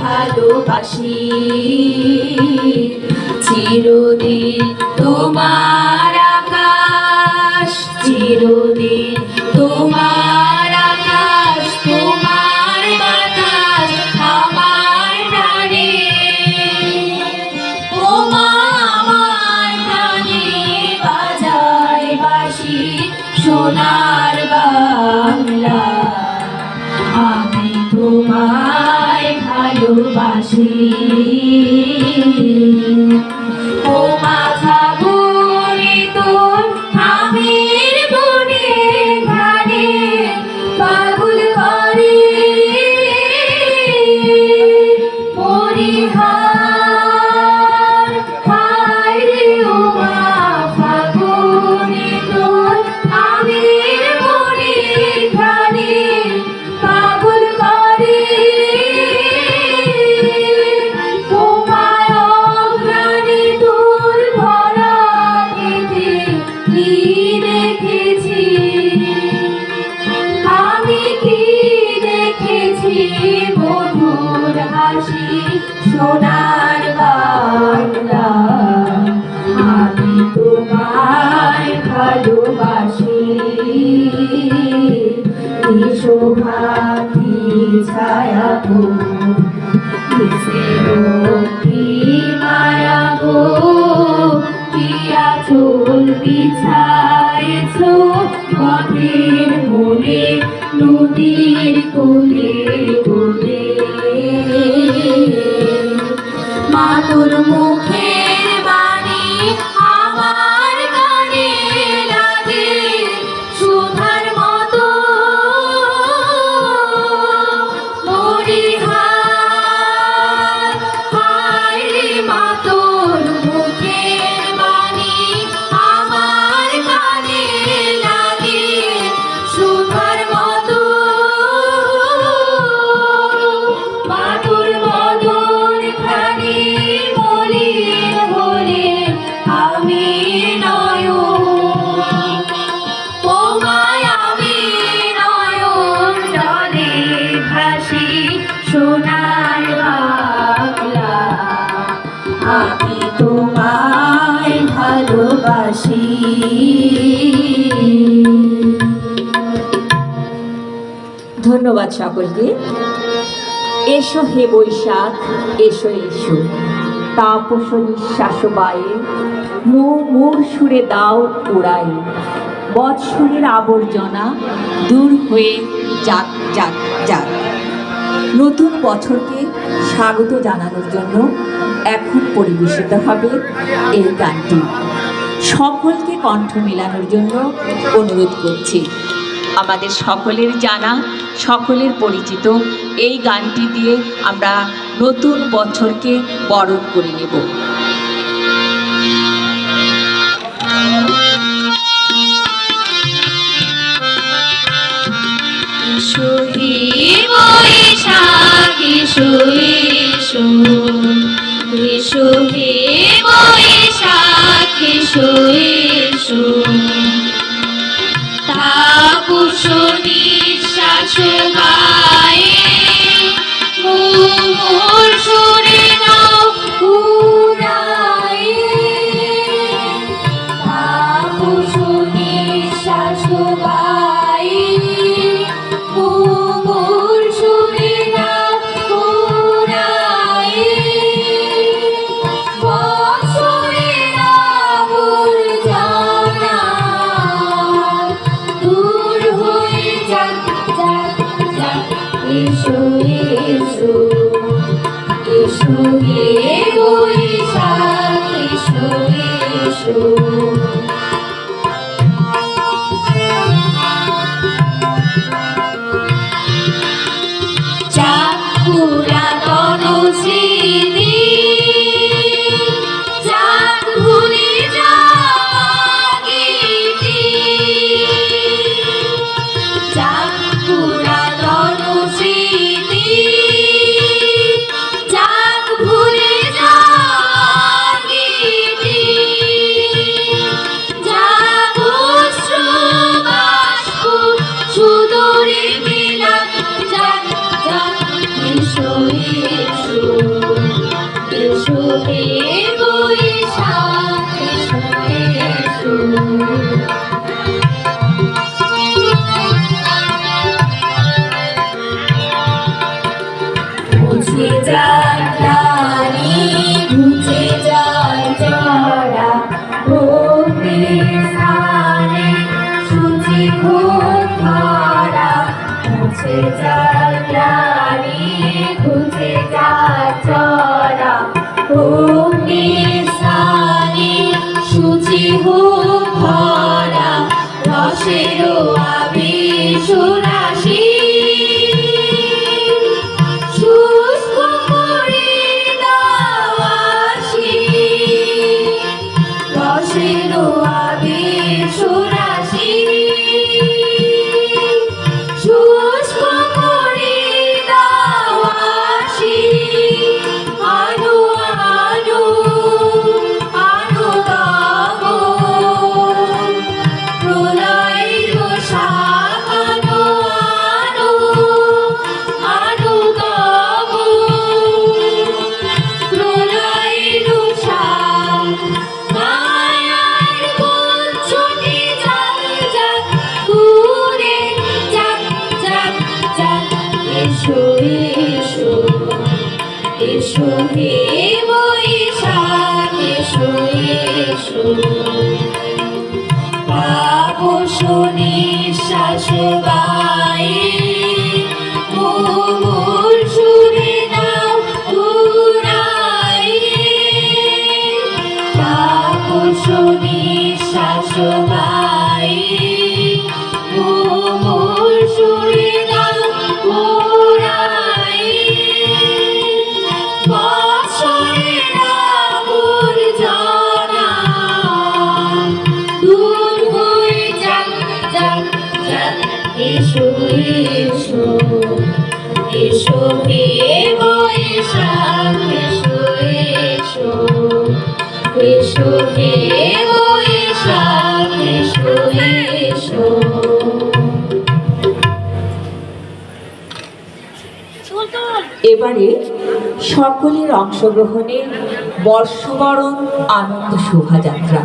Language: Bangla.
ভালোবাসি চিরদিন তোমার আকাশ চিরদিন তোমার আকাশ তোমার বাতাস আমার প্রাণে ওমা আমার প্রাণে বাজায় বাঁশি সোনার বাংলা আমি তোমায় ভালোবাসি ও মাথা ঘুরে তোর আমের বনে ঘানে পাগল করে মরিহার হায় রে ও মা ফাগুনে তোর আমের বনে ঘানে পাগল করে মধুর হাসি সোনার বাংলা আমি তোমায় ভালোবাসি শোভা কি ছায়া গো কি মায়া গো পিয়া চুল বিছায়েছ পথের মনে নদীর কোলে কোলে মা তোর মুখের বাণী আমার কানে লাগে সুধার মতো মরিহার হায় রে মা তোর মুখের বাণী আমার কানে লাগে সুধার মতো মা তোর বদন খানি মলিন হলে আমি নয়ন ও মায় আমি নয়ন জলে ভাসি সোনার বাংলা আমি তোমায় ভালোবাসি ধন্যবাদ সকলকে। এসো হে বৈশাখ এসো এসো তাপস নিঃশ্বাস বায়ে মোর সুরে দাও উড়াই বৎসরের আবর্জনা দূর হয়ে যাক যাক যাক। নতুন বছরকে স্বাগত জানানোর জন্য এখন পরিবেশিত হবে এই গানটি। সকলকে কণ্ঠ মেলানোর জন্য অনুরোধ করছি। আমাদের সকলের জানা সকলের পরিচিত এই গানটি দিয়ে আমরা নতুন বছরকে বরণ করে নেব। এসো হে বৈশাখ এসো এসো এসো হে বৈশাখ এসো এসো তাপস নিঃশ্বাস গায়ে মোর সুরে দাও উড়ায়ে তাপস নিঃশ্বাস গায়ে মোর সুরে দাও উড়ায়ে বৎসরের আবর্জনা দূর হয়ে যাক যাক যাক। এসো এসো এসো হে বৈশাখ এসো এসো যাক পুরাতন স্মৃতি যাক ভুলে যাওয়া গীতি যাক পুরাতন স্মৃতি যাক ভুলে যাওয়া গীতি যাক অশ্রু বাষ্প সুদূরে বিলাপ যাক যাক এসো মুছে যায় গ্লানি, মুছে যায় জরা, ভক্তির স্থানে শুচি হোক ধরা। মুছে যায় গ্লানি, মুছে যায় জরা, ভক্তির স্থানে শুচি হোক ধরা। রসের আবির রাশি শুষ্ক করে দাও আশি। রসের আবির রাশি শুষ্ক করে দাও আশি। আনো আনো আনো দামন, প্রলয়ের শাক আনো আনো আনো দামন, প্রলয়ের শাক। মায়ার বঞ্চনে যাক যাক ঘুরে যাক যাক যাক। এসো এসো এসো হে বৈশাখ, এসো এসো। তাপস নিঃশ্বাস গায়ে মোর সুরে নাও ঘুরায়ে। তাপস নিঃশ্বাস গায়ে মোর সুরে নাও ঘুরায়ে। বৎসরের আবর্জনা দূর হয়ে যাক যাক যাক। এসো এসো এসো হে বৈশাখ, এসো এসো এসো হে বৈশাখ, এসো এসো। এবারে সকলের অংশগ্রহণে বর্ষবরণ আনন্দ শোভাযাত্রা।